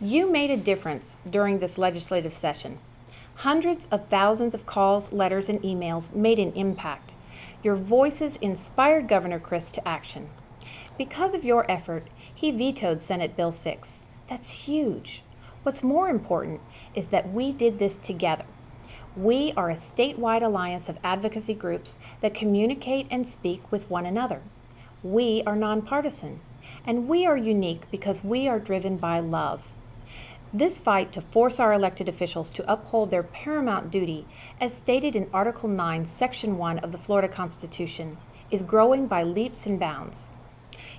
You made a difference during this legislative session. Hundreds of thousands of calls, letters, and emails made an impact. Your voices inspired Governor Chris to action. Because of your effort, he vetoed Senate Bill 6. That's huge. What's more important is that we did this together. We are a statewide alliance of advocacy groups that communicate and speak with one another. We are nonpartisan, and we are unique because we are driven by love. This fight to force our elected officials to uphold their paramount duty, as stated in Article 9, Section 1 of the Florida Constitution, is growing by leaps and bounds.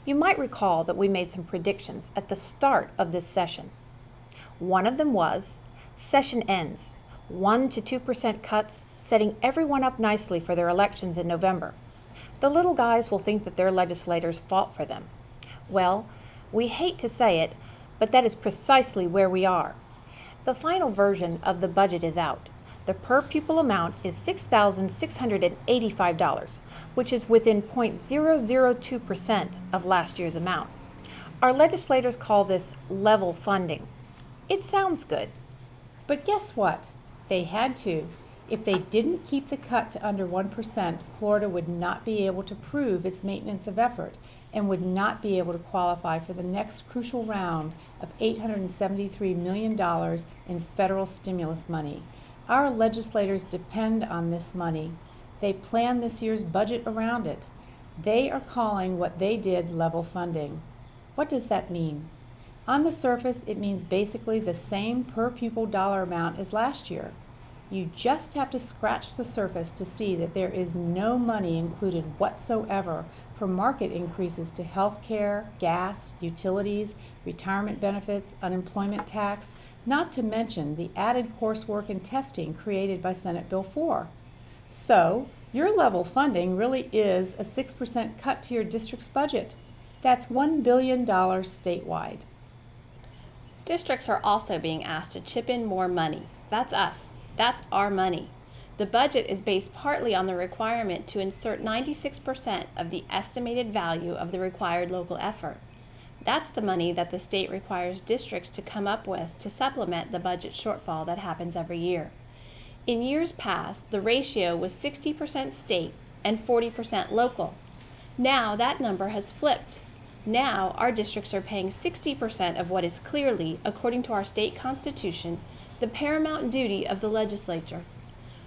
You might recall that we made some predictions at the start of this session. One of them was, session ends, 1 to 2% cuts, setting everyone up nicely for their elections in November. The little guys will think that their legislators fought for them. Well, we hate to say it, but that is precisely where we are. The final version of the budget is out. The per pupil amount is $6,685, which is within 0.002% of last year's amount. Our legislators call this level funding. It sounds good. But guess what? They had to. If they didn't keep the cut to under 1%, Florida would not be able to prove its maintenance of effort and would not be able to qualify for the next crucial round of $873 million in federal stimulus money. Our legislators depend on this money. They plan this year's budget around it. They are calling what they did level funding. What does that mean? On the surface, it means basically the same per pupil dollar amount as last year. You just have to scratch the surface to see that there is no money included whatsoever for market increases to health care, gas, utilities, retirement benefits, unemployment tax, not to mention the added coursework and testing created by Senate Bill 4. So, your level funding really is a 6% cut to your district's budget. That's $1 billion statewide. Districts are also being asked to chip in more money. That's us. That's our money. The budget is based partly on the requirement to insert 96% of the estimated value of the required local effort. That's the money that the state requires districts to come up with to supplement the budget shortfall that happens every year. In years past, the ratio was 60% state and 40% local. Now that number has flipped. Now our districts are paying 60% of what is clearly, according to our state constitution, the paramount duty of the legislature.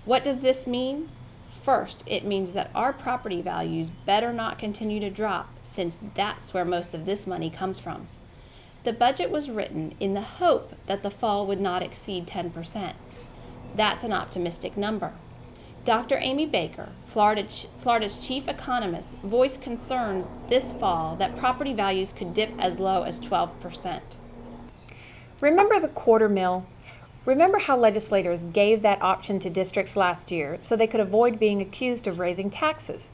What does this mean? First, it means that our property values better not continue to drop, since that's where most of this money comes from. The budget was written in the hope that the fall would not exceed 10%. That's an optimistic number. Dr. Amy Baker, Florida's chief economist, voiced concerns this fall that property values could dip as low as 12%. Remember the quarter mill? Remember how legislators gave that option to districts last year so they could avoid being accused of raising taxes?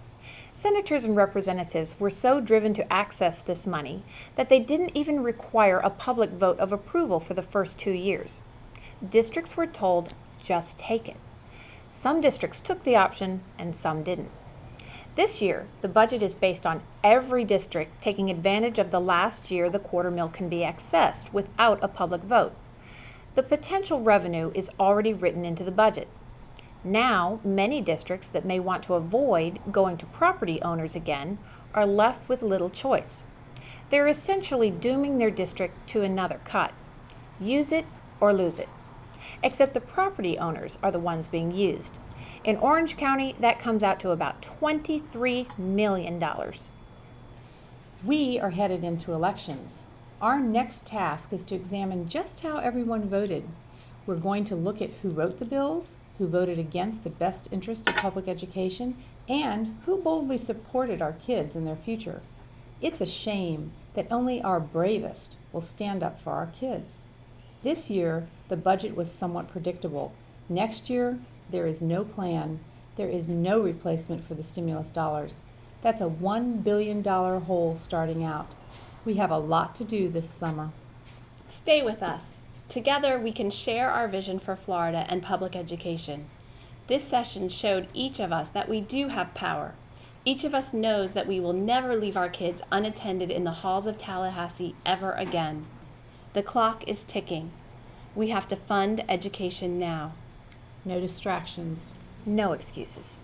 Senators and representatives were so driven to access this money that they didn't even require a public vote of approval for the first 2 years. Districts were told, just take it. Some districts took the option and some didn't. This year, the budget is based on every district taking advantage of the last year the quarter mill can be accessed without a public vote. The potential revenue is already written into the budget. Now, many districts that may want to avoid going to property owners again are left with little choice. They're essentially dooming their district to another cut. Use it or lose it. Except the property owners are the ones being used. In Orange County, that comes out to about $23 million. We are headed into elections. Our next task is to examine just how everyone voted. We're going to look at who wrote the bills, who voted against the best interest of public education, and who boldly supported our kids and their future. It's a shame that only our bravest will stand up for our kids. This year, the budget was somewhat predictable. Next year, there is no plan. There is no replacement for the stimulus dollars. That's a $1 billion hole starting out. We have a lot to do this summer. Stay with us. Together, we can share our vision for Florida and public education. This session showed each of us that we do have power. Each of us knows that we will never leave our kids unattended in the halls of Tallahassee ever again. The clock is ticking. We have to fund education now. No distractions. No excuses.